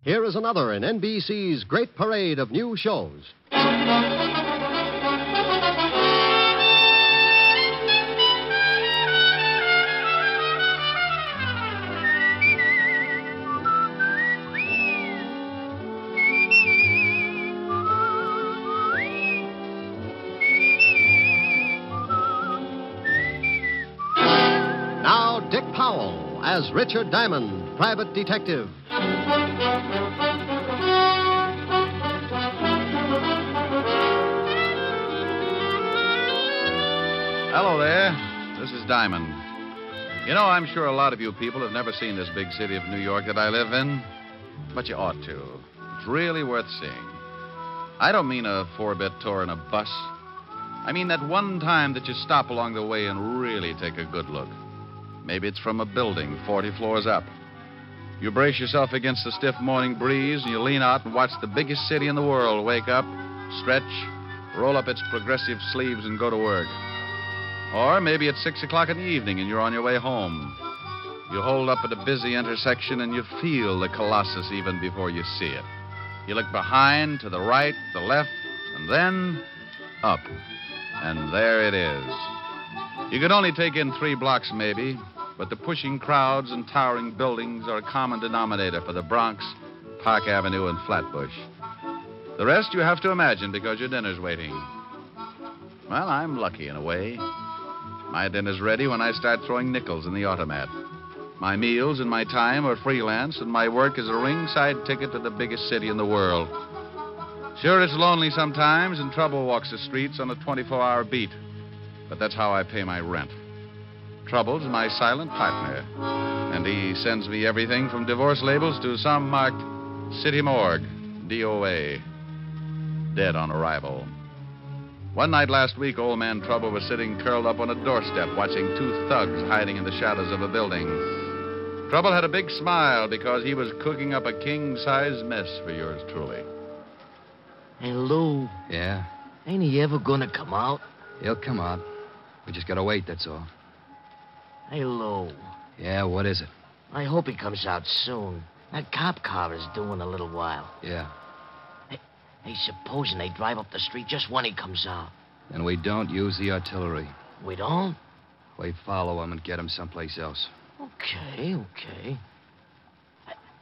Here is another in NBC's great parade of new shows. Now, Dick Powell as Richard Diamond, private detective. Hello there. This is Diamond. You know, I'm sure a lot of you people have never seen this big city of New York that I live in, but you ought to. It's really worth seeing. I don't mean a 4-bit tour in a bus. I mean that one time that you stop along the way and really take a good look. Maybe it's from a building 40 floors up. You brace yourself against the stiff morning breeze and you lean out and watch the biggest city in the world wake up, stretch, roll up its progressive sleeves and go to work. Or maybe it's 6 o'clock in the evening and you're on your way home. You hold up at a busy intersection and you feel the Colossus even before you see it. You look behind, to the right, the left, and then up. And there it is. You could only take in 3 blocks maybe, but the pushing crowds and towering buildings are a common denominator for the Bronx, Park Avenue, and Flatbush. The rest you have to imagine because your dinner's waiting. Well, I'm lucky in a way. My dinner's ready when I start throwing nickels in the automat. My meals and my time are freelance, and my work is a ringside ticket to the biggest city in the world. Sure, it's lonely sometimes, and trouble walks the streets on a 24-hour beat. But that's how I pay my rent. Trouble's my silent partner, and he sends me everything from divorce labels to some marked City Morgue, DOA, dead on arrival. One night last week, old man Trouble was sitting curled up on a doorstep watching 2 thugs hiding in the shadows of a building. Trouble had a big smile because he was cooking up a king-size mess for yours truly. Hey, Lou. Yeah? Ain't he ever gonna come out? He'll come out. We just gotta wait, that's all. Hey, Lou. Yeah, what is it? I hope he comes out soon. That cop car is due in a little while. Yeah. Hey, supposing they drive up the street just when he comes out. And we don't use the artillery. We don't? We follow him and get him someplace else. Okay.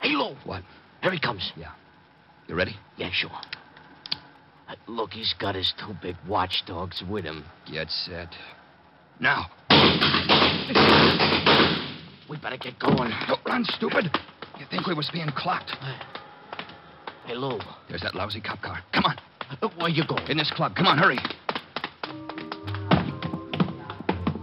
Hey, Lou. What? Here he comes. Yeah. You ready? Yeah, sure. Look, he's got his 2 big watchdogs with him. Get set. Now. We better get going. Don't run, stupid. You think we was being clocked? Hey, Lou. There's that lousy cop car. Come on. Where you going? In this club. Come on, hurry.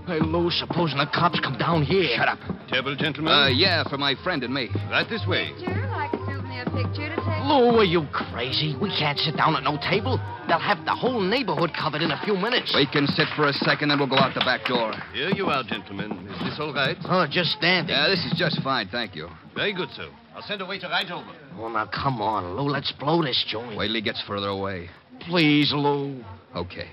Hey, Lou, supposing the cops come down here. Shut up. Table, gentlemen? Yeah, for my friend and me. Right this way. Picture, like a souvenir picture to take. Lou, are you crazy? We can't sit down at no table. They'll have the whole neighborhood covered in a few minutes. We can sit for a second, then we'll go out the back door. Here you are, gentlemen. Is this all right? Oh, just standing. Yeah, this is just fine, thank you. Very good, sir. I'll send a waiter right over. Oh, now, come on, Lou. Let's blow this joint. Wait till he gets further away. Please, Lou. Okay.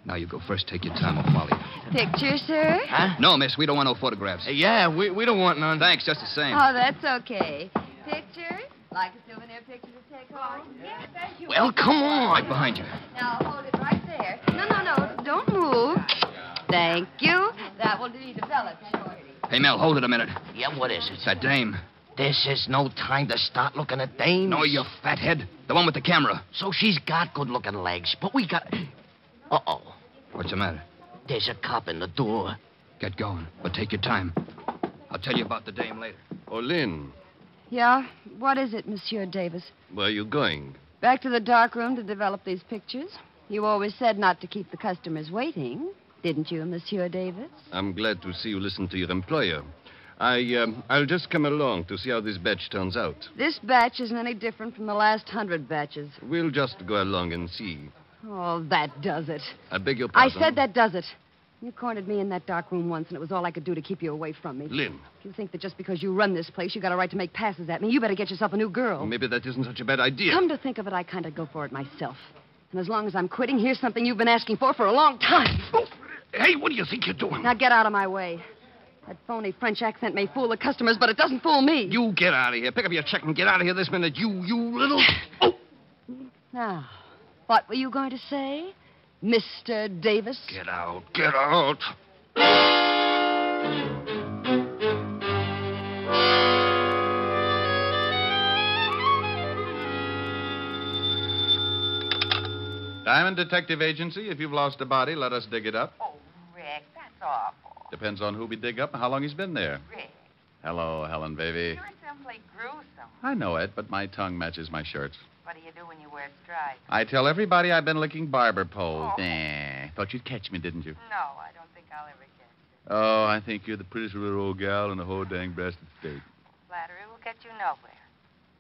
Now you go first. Take your time. I'll follow you. Picture, sir? Huh? No, miss. We don't want no photographs. Yeah, we don't want none. Thanks, just the same. Oh, that's okay. Picture? Like a souvenir picture to take home? Yes, thank you. Well, come on. Right behind you. Now, hold it right there. No. Don't move. Thank you. That will be developed shortly. Hey, Mel, hold it a minute. Yeah, what is it? It's that dame. This is no time to start looking at dames. No, you fathead. The one with the camera. So she's got good-looking legs, but we got... Uh-oh. What's the matter? There's a cop in the door. Get going, but take your time. I'll tell you about the dame later. Oh, Lynn, Yeah? What is it, Monsieur Davis? where are you going? Back to the dark room to develop these pictures? You always said not to keep the customers waiting, didn't you, Monsieur Davis? I'm glad to see you listen to your employer. I'll just come along to see how this batch turns out. This batch isn't any different from the last 100 batches. We'll just go along and see. Oh, that does it. I beg your I pardon. said that does it. You cornered me in that dark room once, and it was all I could do to keep you away from me. Lynn, If you think that just because you run this place, you got a right to make passes at me, you better get yourself a new girl. maybe that isn't such a bad idea. Come to think of it, I kind of go for it myself. And as long as I'm quitting, here's something you've been asking for a long time. Oh, hey, what do you think you're doing? Now get out of my way. That phony French accent may fool the customers, but it doesn't fool me. You get out of here. Pick up your check and get out of here this minute. You little... Oh! Now, what were you going to say, Mr. Davis? Get out. Get out. Diamond Detective Agency. If you've lost a body, let us dig it up. Oh, Rick, that's awful. Depends on who we dig up and how long he's been there. Rick, Hello, Helen, baby. you're simply gruesome. I know it, but my tongue matches my shirts. What do you do when you wear stripes? I tell everybody I've been licking barber poles. Oh. Nah. Thought you'd catch me, didn't you? No, I don't think I'll ever get you. Oh, I think you're the prettiest little old gal in the whole dang breasted state. Flattery will get you nowhere.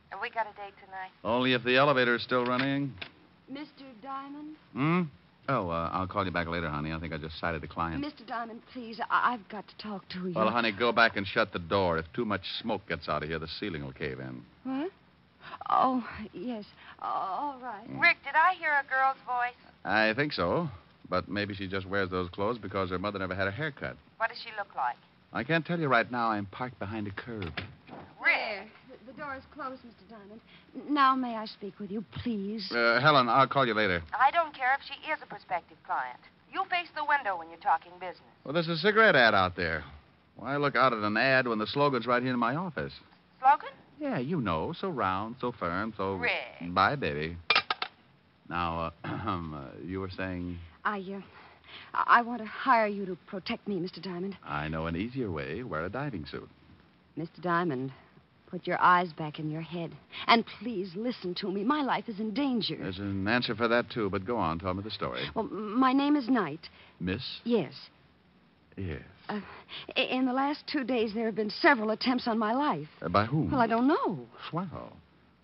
Have we got a date tonight? Only if the elevator is still running. Mr. Diamond? Hmm? Oh, I'll call you back later, honey. I think I just sighted a client. Mr. Diamond, please, I've got to talk to you. Well, honey, go back and shut the door. If too much smoke gets out of here, the ceiling will cave in. What? Oh, yes. All right. Rick, did I hear a girl's voice? I think so. But maybe she just wears those clothes because her mother never had a haircut. What does she look like? I can't tell you right now. I'm parked behind a curb. There. The door is closed, Mr. Diamond. Now, may I speak with you, please? Helen, I'll call you later. I don't care if she is a prospective client. You face the window when you're talking business. Well, there's a cigarette ad out there. Why look out at an ad when the slogan's right here in my office? Slogan? Yeah, you know. So round, so firm, so... Rick. Bye, baby. Now, you were saying... I want to hire you to protect me, Mr. Diamond. I know an easier way. Wear a diving suit. Mr. Diamond, put your eyes back in your head. And please listen to me. My life is in danger. There's an answer for that, too, but go on. Tell me the story. Well, my name is Knight. Miss? Yes. Yes. In the last 2 days, there have been several attempts on my life. By whom? Well, I don't know. Swell.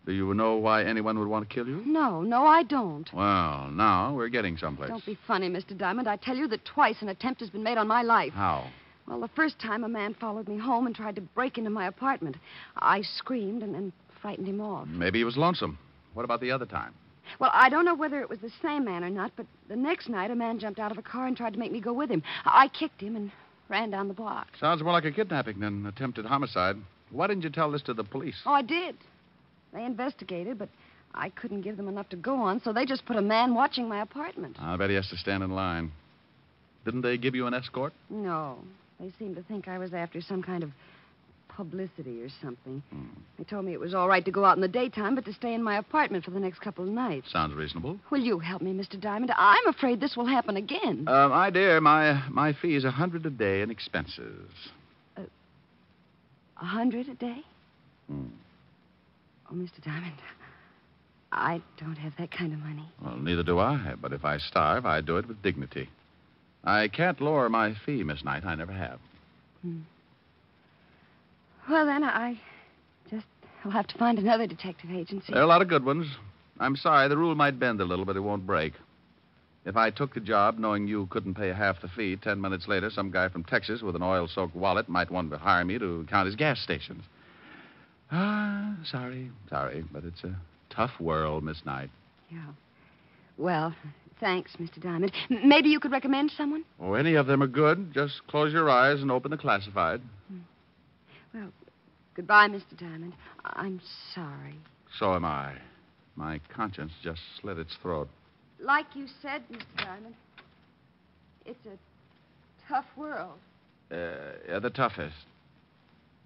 Do you know why anyone would want to kill you? No, I don't. Well, now we're getting someplace. Don't be funny, Mr. Diamond. I tell you that twice an attempt has been made on my life. How? Well, the first time a man followed me home and tried to break into my apartment. I screamed and frightened him off. Maybe he was lonesome. What about the other time? Well, I don't know whether it was the same man or not, but the next night a man jumped out of a car and tried to make me go with him. I kicked him and ran down the block. Sounds more like a kidnapping than attempted homicide. Why didn't you tell this to the police? Oh, I did. They investigated, but I couldn't give them enough to go on, so they just put a man watching my apartment. I bet he has to stand in line. Didn't they give you an escort? No. They seemed to think I was after some kind of publicity or something. They told me it was all right to go out in the daytime, but to stay in my apartment for the next couple of nights. Sounds reasonable. Will you help me, Mr. Diamond? I'm afraid this will happen again. My dear, my fee is $100 a day in expenses. $100 a day? Oh, Mr. Diamond, I don't have that kind of money. Well, neither do I, but if I starve, I do it with dignity. I can't lower my fee, Miss Knight. I never have. Well, then, I'll have to find another detective agency. There are a lot of good ones. I'm sorry, the rule might bend a little, but it won't break. If I took the job knowing you couldn't pay half the fee, 10 minutes later, some guy from Texas with an oil-soaked wallet might want to hire me to count his gas stations. Sorry, but it's a tough world, Miss Knight. Yeah. Well, thanks, Mr. Diamond. Maybe you could recommend someone? Oh, any of them are good. Just close your eyes and open the classified. Well, goodbye, Mr. Diamond. I'm sorry. So am I. My conscience just slit its throat. Like you said, Mr. Diamond, it's a tough world. The toughest.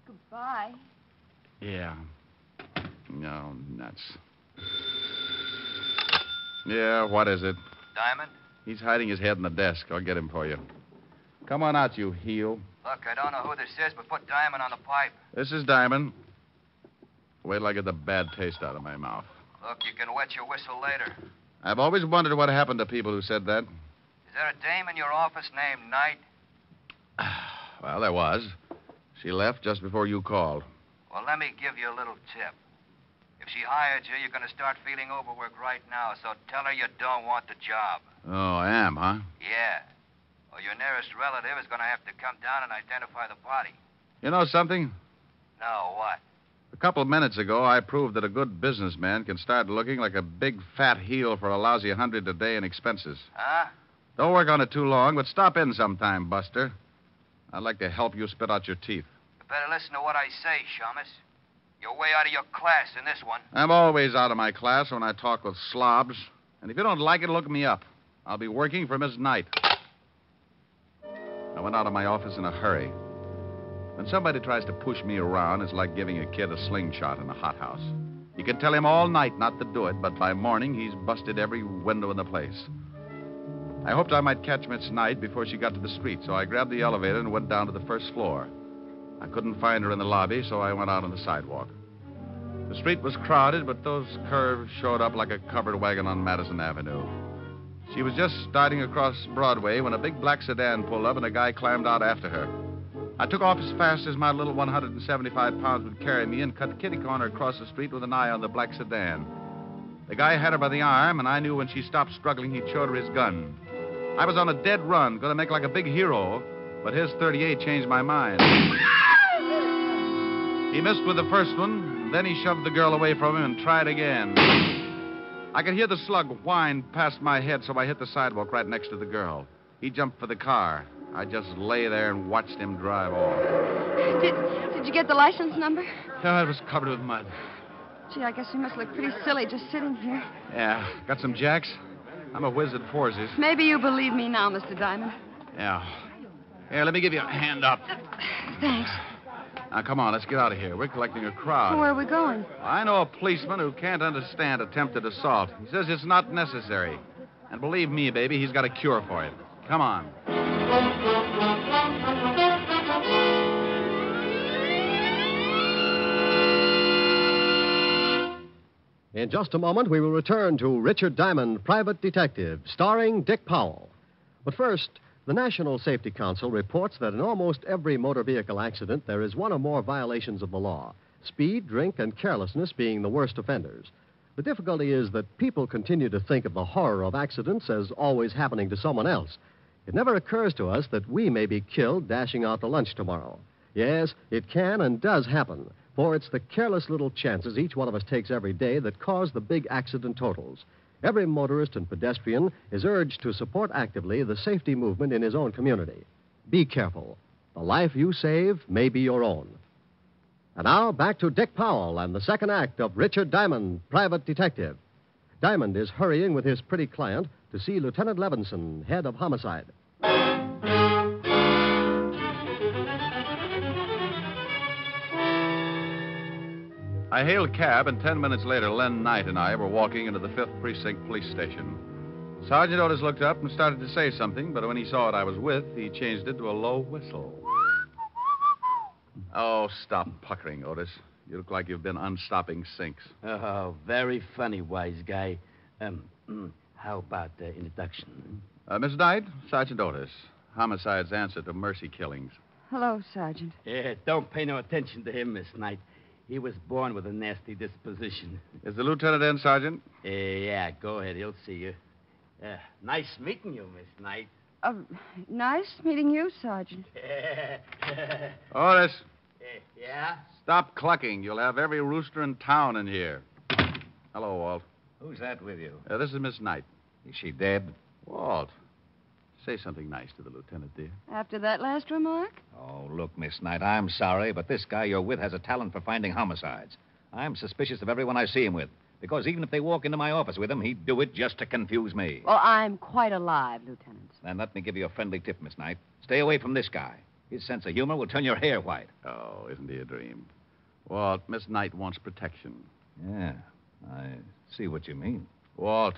Goodbye. Yeah. No, nuts. Yeah, what is it? Diamond? He's hiding his head in the desk. I'll get him for you. Come on out, you heel. Look, I don't know who this is, but put Diamond on the pipe. This is Diamond. Wait till I get the bad taste out of my mouth. Look, you can wet your whistle later. I've always wondered what happened to people who said that. Is there a dame in your office named Knight? Well, there was. She left just before you called. Well, let me give you a little tip. If she hired you, you're going to start feeling overworked right now, so tell her you don't want the job. Oh, I am, huh? Yeah. Or your nearest relative is going to have to come down and identify the body. You know something? No, what? A couple of minutes ago, I proved that a good businessman can start looking like a big fat heel for a lousy $100 a day in expenses. Huh? Don't work on it too long, but stop in sometime, Buster. I'd like to help you spit out your teeth. You better listen to what I say, Shamus. You're way out of your class in this one. I'm always out of my class when I talk with slobs. And if you don't like it, look me up. I'll be working for Miss Knight. I went out of my office in a hurry. When somebody tries to push me around, it's like giving a kid a slingshot in a hothouse. You can tell him all night not to do it, but by morning, he's busted every window in the place. I hoped I might catch Miss Knight before she got to the street, so I grabbed the elevator and went down to the first floor. I couldn't find her in the lobby, so I went out on the sidewalk. The street was crowded, but those curves showed up like a covered wagon on Madison Avenue. She was just starting across Broadway when a big black sedan pulled up and a guy climbed out after her. I took off as fast as my little 175 pounds would carry me and cut kitty corner across the street with an eye on the black sedan. The guy had her by the arm, and I knew when she stopped struggling, he'd showed her his gun. I was on a dead run, going to make like a big hero, but his .38 changed my mind. He missed with the first one, then he shoved the girl away from him and tried again. I could hear the slug whine past my head, so I hit the sidewalk right next to the girl. He jumped for the car. I just lay there and watched him drive off. Did you get the license number? Oh, it was covered with mud. Gee, I guess we must look pretty silly just sitting here. Yeah. Got some jacks? I'm a whiz at forces. Maybe you believe me now, Mr. Diamond. Yeah. Here, let me give you a hand up. Thanks. Now, come on, let's get out of here. We're collecting a crowd. Where are we going? I know a policeman who can't understand attempted assault. He says it's not necessary. And believe me, baby, he's got a cure for it. Come on. In just a moment, we will return to Richard Diamond, Private Detective, starring Dick Powell. But first, the National Safety Council reports that in almost every motor vehicle accident, there is one or more violations of the law, speed, drink, and carelessness being the worst offenders. The difficulty is that people continue to think of the horror of accidents as always happening to someone else. It never occurs to us that we may be killed dashing out to lunch tomorrow. Yes, it can and does happen, for it's the careless little chances each one of us takes every day that cause the big accident totals. Every motorist and pedestrian is urged to support actively the safety movement in his own community. Be careful. The life you save may be your own. And now, back to Dick Powell and the second act of Richard Diamond, Private Detective. Diamond is hurrying with his pretty client to see Lieutenant Levinson, head of homicide. I hailed a cab, and 10 minutes later, Lynn Knight and I were walking into the 5th Precinct Police Station. Sergeant Otis looked up and started to say something, but when he saw what I was with, he changed it to a low whistle. Oh, stop puckering, Otis. You look like you've been unstopping sinks. Oh, very funny, wise guy. How about introduction? Miss Knight, Sergeant Otis. Homicide's answer to mercy killings. Hello, Sergeant. Yeah, don't pay no attention to him, Miss Knight. He was born with a nasty disposition. Is the lieutenant in, Sergeant? Yeah, go ahead. He'll see you. Nice meeting you, Miss Knight. Nice meeting you, Sergeant. Otis. Yeah? Stop clucking. You'll have every rooster in town in here. Hello, Walt. Who's that with you? This is Miss Knight. Is she dead? Walt, say something nice to the lieutenant, dear. After that last remark? Oh, look, Miss Knight, I'm sorry, but this guy you're with has a talent for finding homicides. I'm suspicious of everyone I see him with, because even if they walk into my office with him, he'd do it just to confuse me. Well, I'm quite alive, Lieutenant. Then let me give you a friendly tip, Miss Knight. Stay away from this guy. His sense of humor will turn your hair white. Oh, isn't he a dream? Walt, Miss Knight wants protection. Yeah, I see what you mean. Walt,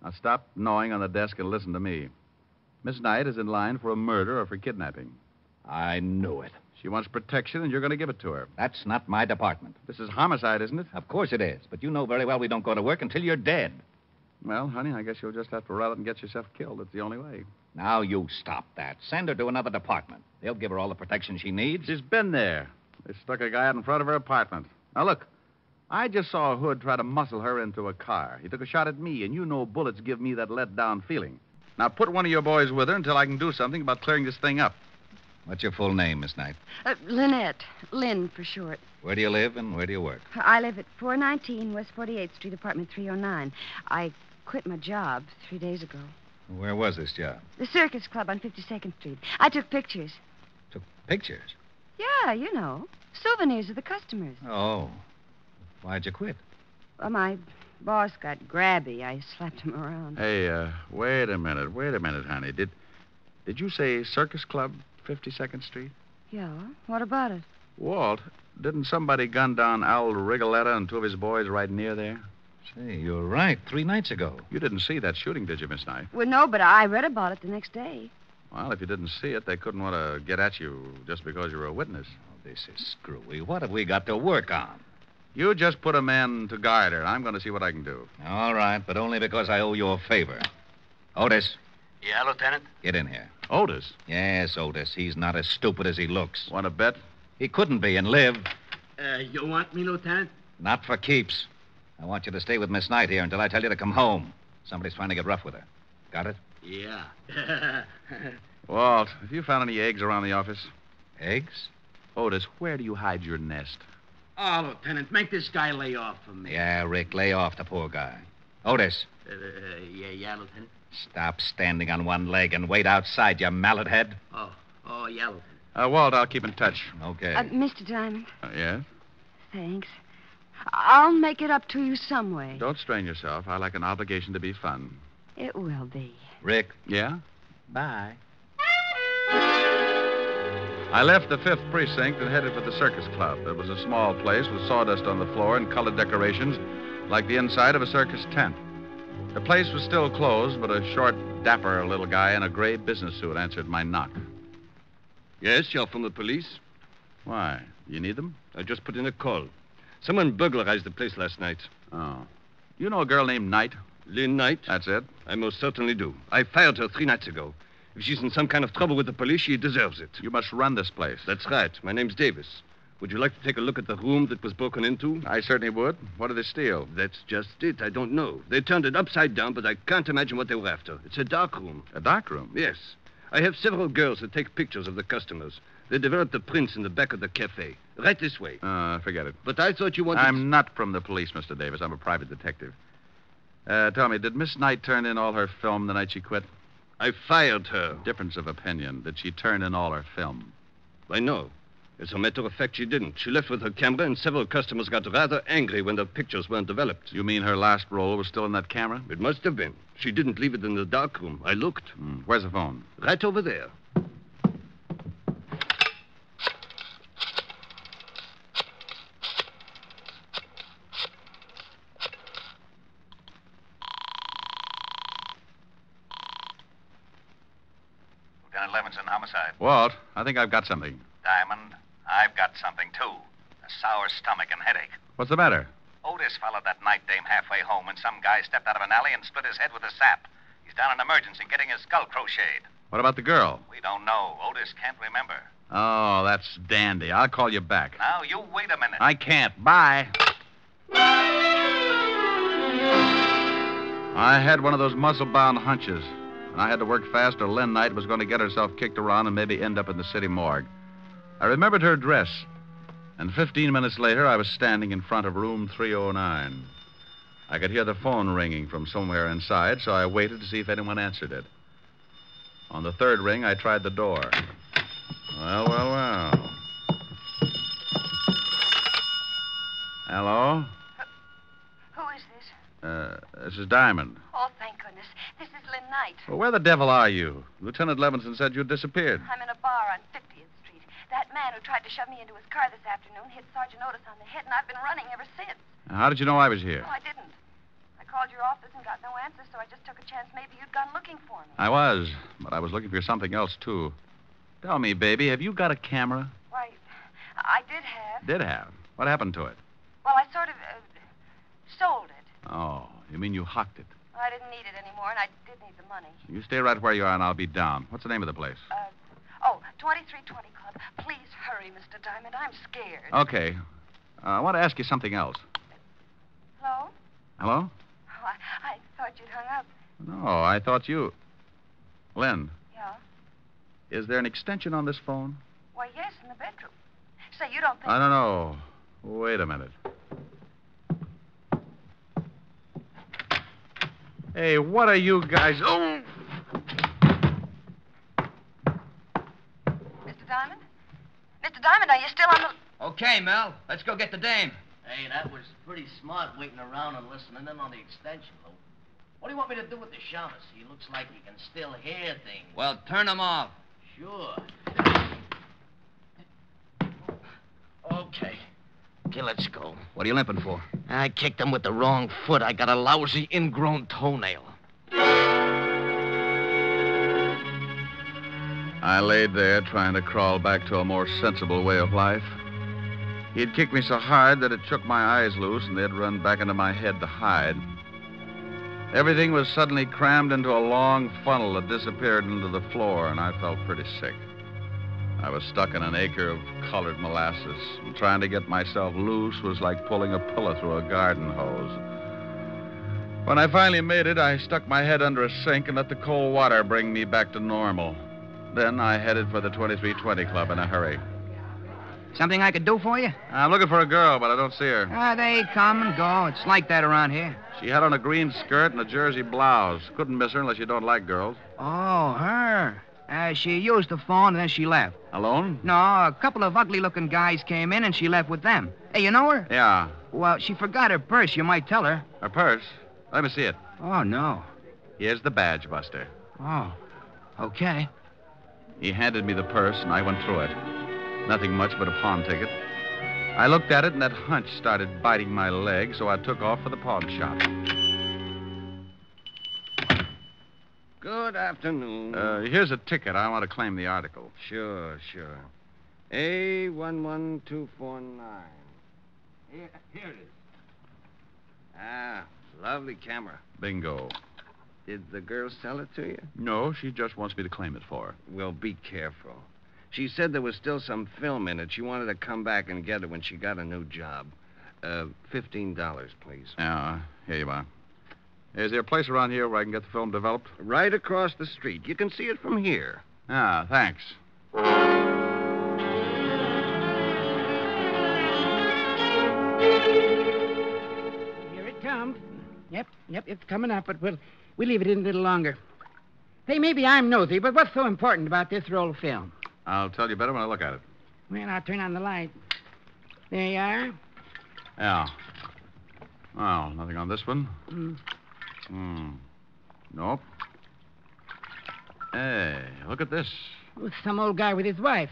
now stop gnawing on the desk and listen to me. Miss Knight is in line for a murder or for kidnapping. I knew it. She wants protection, and you're going to give it to her. That's not my department. This is homicide, isn't it? Of course it is, but you know very well we don't go to work until you're dead. Well, honey, I guess you'll just have to route it and get yourself killed. It's the only way. Now you stop that. Send her to another department. They'll give her all the protection she needs. She's been there. They stuck a guy out in front of her apartment. Now, look, I just saw a hood try to muscle her into a car. He took a shot at me, and you know bullets give me that let-down feeling. Now, put one of your boys with her until I can do something about clearing this thing up. What's your full name, Miss Knight? Lynette. Lynn, for short. Where do you live and where do you work? I live at 419 West 48th Street, apartment 309. I quit my job 3 days ago. Where was this job? The Circus Club on 52nd Street. I took pictures. Took pictures? Yeah, you know. Souvenirs of the customers. Oh. Why'd you quit? Well, my boss got grabby. I slapped him around. Hey, wait a minute, honey. Did you say Circus Club, 52nd Street? Yeah? What about it? Walt, didn't somebody gun down Al Rigoletta and two of his boys right near there? Say, you're right. 3 nights ago. You didn't see that shooting, did you, Miss Knight? Well, no, but I read about it the next day. Well, if you didn't see it, they couldn't want to get at you just because you were a witness. Oh, this is screwy. What have we got to work on? You just put a man to guard her. I'm going to see what I can do. All right, but only because I owe you a favor. Otis. Yeah, Lieutenant? Get in here. Otis? Yes, Otis. He's not as stupid as he looks. Want to bet? He couldn't be and live. You want me, Lieutenant? Not for keeps. I want you to stay with Miss Knight here until I tell you to come home. Somebody's trying to get rough with her. Got it? Yeah. Walt, have you found any eggs around the office? Eggs? Otis, where do you hide your nest? Oh, Lieutenant, make this guy lay off for me. Yeah, Rick, lay off the poor guy. Otis. Yeah, Lieutenant. Stop standing on one leg and wait outside, you mallet head. Oh, yeah, Lieutenant. Walt, I'll keep in touch. Okay. Mr. Diamond. Yes? Thanks. I'll make it up to you some way. Don't strain yourself. I like an obligation to be fun. It will be. Rick. Yeah? Bye. I left the 5th Precinct and headed for the Circus Club. It was a small place with sawdust on the floor and colored decorations like the inside of a circus tent. The place was still closed, but a short, dapper little guy in a gray business suit answered my knock. Yes, you're from the police? Why? You need them? I just put in a call. Someone burglarized the place last night. Oh. You know a girl named Knight? Lynn Knight? That's it. I most certainly do. I fired her 3 nights ago. If she's in some kind of trouble with the police, she deserves it. You must run this place. That's right. My name's Davis. Would you like to take a look at the room that was broken into? I certainly would. What did they steal? That's just it. I don't know. They turned it upside down, but I can't imagine what they were after. It's a dark room. A dark room? Yes. I have several girls that take pictures of the customers. They developed the prints in the back of the cafe. Right this way. Forget it. But I thought you wanted... I'm not from the police, Mr. Davis. I'm a private detective. Tell me, did Miss Knight turn in all her film the night she quit? I fired her. Difference of opinion. Did she turn in all her film? I know. As a matter of fact, she didn't. She left with her camera, and several customers got rather angry when the pictures weren't developed. You mean her last roll was still in that camera? It must have been. She didn't leave it in the dark room. I looked. Where's the phone? Right over there. Lieutenant Levinson, homicide. Walt, I think I've got something. Diamond, I've got something, too. A sour stomach and headache. What's the matter? Otis followed that night dame halfway home, and some guy stepped out of an alley and split his head with a sap. He's down in emergency getting his skull crocheted. What about the girl? We don't know. Otis can't remember. Oh, that's dandy. I'll call you back. Now, you wait a minute. I can't. Bye. I had one of those muscle-bound hunches, and I had to work fast or Lynn Knight was going to get herself kicked around and maybe end up in the city morgue. I remembered her dress, and 15 minutes later, I was standing in front of room 309. I could hear the phone ringing from somewhere inside, so I waited to see if anyone answered it. On the 3rd ring, I tried the door. Well. Hello? Who is this? This is Diamond. Oh, thank goodness. This is Lynn Knight. Well, where the devil are you? Lieutenant Levinson said you'd disappeared. I'm in a bar on 50th Street. That man who tried to shove me into his car this afternoon hit Sergeant Otis on the head, and I've been running ever since. How did you know I was here? No, I didn't. I called your office and got no answer, so I just took a chance maybe you'd gone looking for me. I was, but I was looking for something else, too. Tell me, baby, have you got a camera? Why, I did have. Did have? What happened to it? Well, I sort of sold it. Oh, you mean you hocked it? I didn't need it anymore, and I did need the money. You stay right where you are, and I'll be down. What's the name of the place? 2320 Club. Please hurry, Mr. Diamond. I'm scared. Okay. I want to ask you something else. Hello? Hello? Oh, I thought you'd hung up. No, I thought you... Lynn, Yeah? is there an extension on this phone? Why, yes, in the bedroom. Say, you don't think... I don't know. Wait a minute. Hey, what are you guys... Oh! Mr. Diamond? Are you still on the... Okay, Mel. Let's go get the dame. Hey, that was pretty smart waiting around and listening in on the extension loop. What do you want me to do with the shamus? He looks like he can still hear things. Well, turn him off. Sure. Okay. Okay, let's go. What are you limping for? I kicked him with the wrong foot. I got a lousy ingrown toenail. I laid there trying to crawl back to a more sensible way of life. He'd kicked me so hard that it shook my eyes loose and they'd run back into my head to hide. Everything was suddenly crammed into a long funnel that disappeared into the floor, and I felt pretty sick. I was stuck in an acre of colored molasses, and trying to get myself loose was like pulling a pillow through a garden hose. When I finally made it, I stuck my head under a sink and let the cold water bring me back to normal. Then I headed for the 2320 Club in a hurry. Something I could do for you? I'm looking for a girl, but I don't see her. They come and go. It's like that around here. She had on a green skirt and a jersey blouse. Couldn't miss her unless you don't like girls. Oh, her. She used the phone and then she left. Alone? No, a couple of ugly-looking guys came in and she left with them. Hey, you know her? Yeah. Well, she forgot her purse. You might tell her. Her purse? Let me see it. Oh, no. Here's the badge, Buster. Oh, okay. He handed me the purse, and I went through it. Nothing much but a pawn ticket. I looked at it, and that hunch started biting my leg, so I took off for the pawn shop. Good afternoon. Here's a ticket. I want to claim the article. Sure. A11249. Here it is. Ah, lovely camera. Bingo. Did the girl sell it to you? No, she just wants me to claim it for her. Well, be careful. She said there was still some film in it. She wanted to come back and get it when she got a new job. $15, please. Yeah, here you are. Is there a place around here where I can get the film developed? Right across the street. You can see it from here. Ah, thanks. Here it comes. Yep, it's coming up, but we'll leave it in a little longer. Hey, maybe I'm nosy, but what's so important about this roll of film? I'll tell you better when I look at it. Well, I'll turn on the light. There you are. Yeah. Well, nothing on this one. Nope. Hey, look at this. Oh, some old guy with his wife.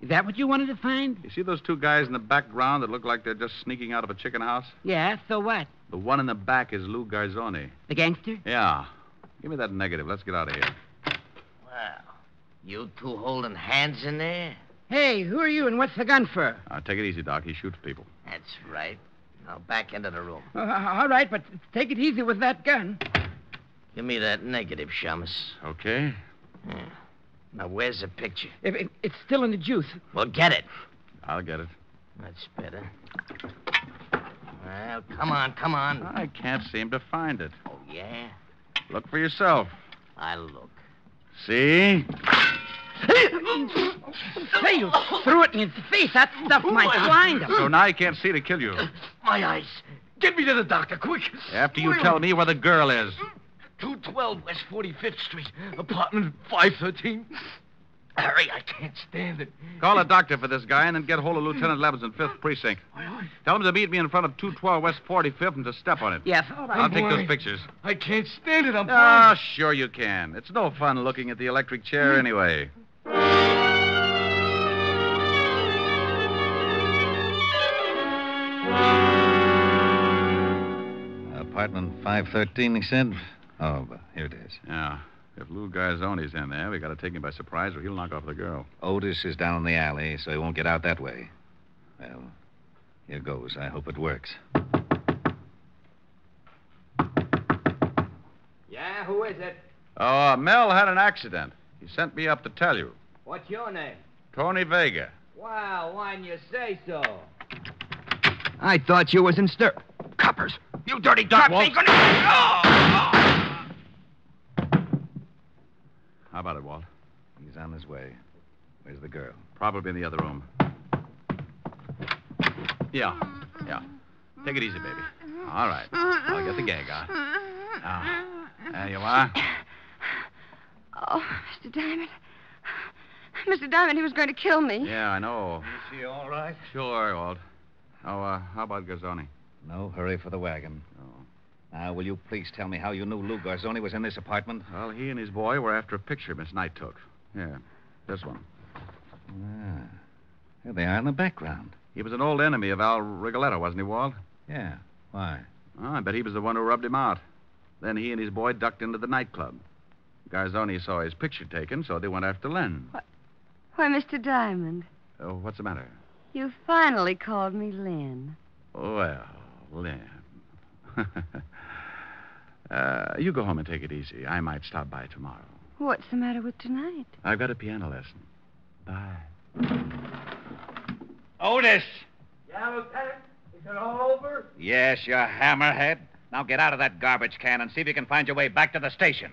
Is that what you wanted to find? You see those two guys in the background that look like they're just sneaking out of a chicken house? Yeah, so what? The one in the back is Lou Garzoni. The gangster? Yeah. Give me that negative. Let's get out of here. Well, you two holding hands in there? Hey, who are you and what's the gun for? Take it easy, Doc. He shoots people. That's right. Now back into the room. All right, but take it easy with that gun. Give me that negative, Shamus. Okay. Yeah. Now, where's the picture? It's still in the juice. Well, get it. I'll get it. That's better. Well, come on. I can't seem to find it. Oh, yeah? Look for yourself. I'll look. See? Say, you threw it in his face. That stuff might blind him. So now he can't see to kill you. My eyes. Get me to the doctor, quick. After you tell me where the girl is. 212 West 45th Street, apartment 513. Hurry, I can't stand it. Call a doctor for this guy and then get hold of Lieutenant Levinson, 5th Precinct. Tell him to meet me in front of 212 West 45th and to step on it. Yes, all right. I'll take those pictures. I can't stand it. I'm Ah, sure you can. It's no fun looking at the electric chair anyway. Apartment 513, he said? Oh, here it is. Yeah. If Lou Garzoni's in there, we got to take him by surprise or he'll knock off the girl. Otis is down in the alley, so he won't get out that way. Well, here goes. I hope it works. Yeah, who is it? Oh, Mel had an accident. He sent me up to tell you. What's your name? Tony Vega. Wow, why didn't you say so? I thought you was in stir. Coppers! You dirty Doc cops ain't gonna... How about it, Walt? He's on his way. Where's the girl? Probably in the other room. Yeah. Take it easy, baby. All right. I'll get the gag on. Now, there you are. Oh, Mr. Diamond. Mr. Diamond, he was going to kill me. Yeah, I know. Is he all right? Sure, Walt. Oh, how about Gazzoni? No hurry for the wagon. Oh. Now, will you please tell me how you knew Lou Garzoni was in this apartment? Well, he and his boy were after a picture Miss Knight took. Yeah, this one. Ah. Here they are in the background. He was an old enemy of Al Rigoletto, wasn't he, Walt? Yeah. Why? Oh, I bet he was the one who rubbed him out. Then he and his boy ducked into the nightclub. Garzoni saw his picture taken, so they went after Lynn. Why, Mr. Diamond, Oh, what's the matter? you finally called me Lynn. Well, Lynn. You go home and take it easy. I might stop by tomorrow. What's the matter with tonight? I've got a piano lesson. Bye. Otis! Yeah, Lieutenant? Is it all over? Yes, you hammerhead. Now get out of that garbage can and see if you can find your way back to the station.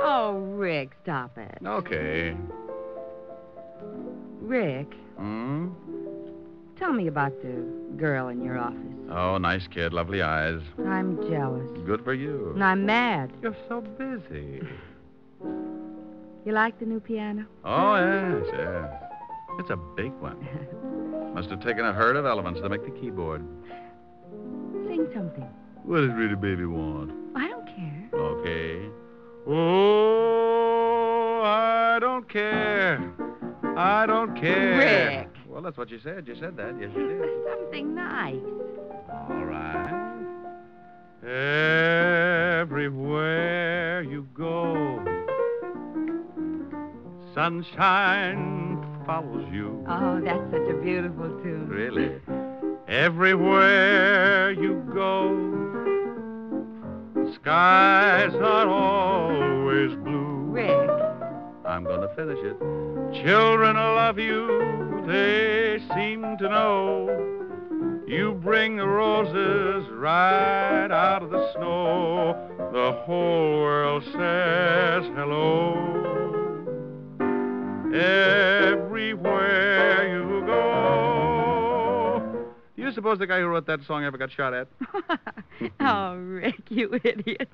Oh, Rick, stop it. Okay. Rick, Hmm? tell me about the girl in your office. Oh, nice kid, lovely eyes. I'm jealous. Good for you. And I'm mad. You're so busy. You like the new piano? Oh, yes, yes. It's a big one. Must have taken a herd of elephants to make the keyboard. Sing something. What does really baby want? I don't care. Okay. Oh, I don't care. I don't care. Rick. Well, that's what you said. You said that. Yes, you did. Something nice. All right. Everywhere you go, sunshine follows you. Oh, that's such a beautiful tune. Really? Everywhere you go, skies are always blue. Rick. I'm going to finish it. Children love you, they seem to know. You bring the roses right out of the snow. The whole world says hello. Everywhere you go. Do you suppose the guy who wrote that song ever got shot at? Oh, Rick, you idiot.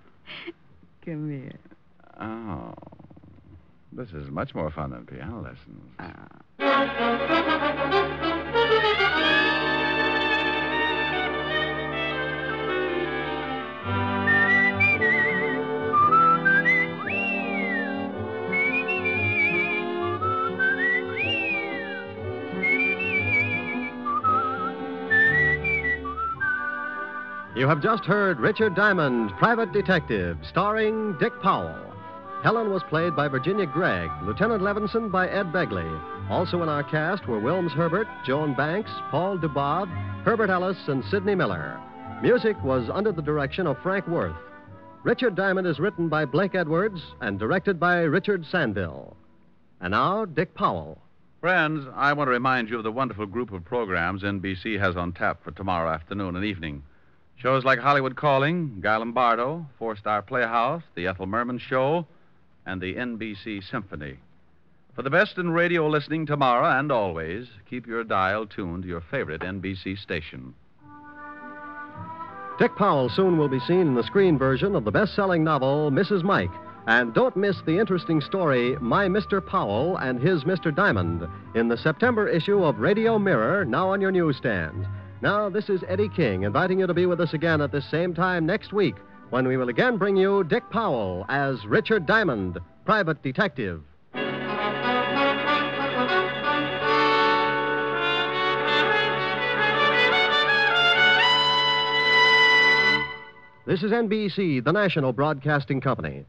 Come here. Oh. This is much more fun than piano lessons. You have just heard Richard Diamond, Private Detective, starring Dick Powell. Helen was played by Virginia Gregg, Lieutenant Levinson by Ed Begley. Also in our cast were Wilms Herbert, Joan Banks, Paul DuBois, Herbert Ellis, and Sidney Miller. Music was under the direction of Frank Worth. Richard Diamond is written by Blake Edwards and directed by Richard Sandville. And now, Dick Powell. Friends, I want to remind you of the wonderful group of programs NBC has on tap for tomorrow afternoon and evening. Shows like Hollywood Calling, Guy Lombardo, Four-Star Playhouse, The Ethel Merman Show, and the NBC Symphony. For the best in radio listening tomorrow and always, keep your dial tuned to your favorite NBC station. Dick Powell soon will be seen in the screen version of the best-selling novel, Mrs. Mike. And don't miss the interesting story, My Mr. Powell and His Mr. Diamond, in the September issue of Radio Mirror, now on your newsstands. Now, this is Eddie King, inviting you to be with us again at this same time next week, when we will again bring you Dick Powell as Richard Diamond, Private Detective. This is NBC, the national broadcasting company.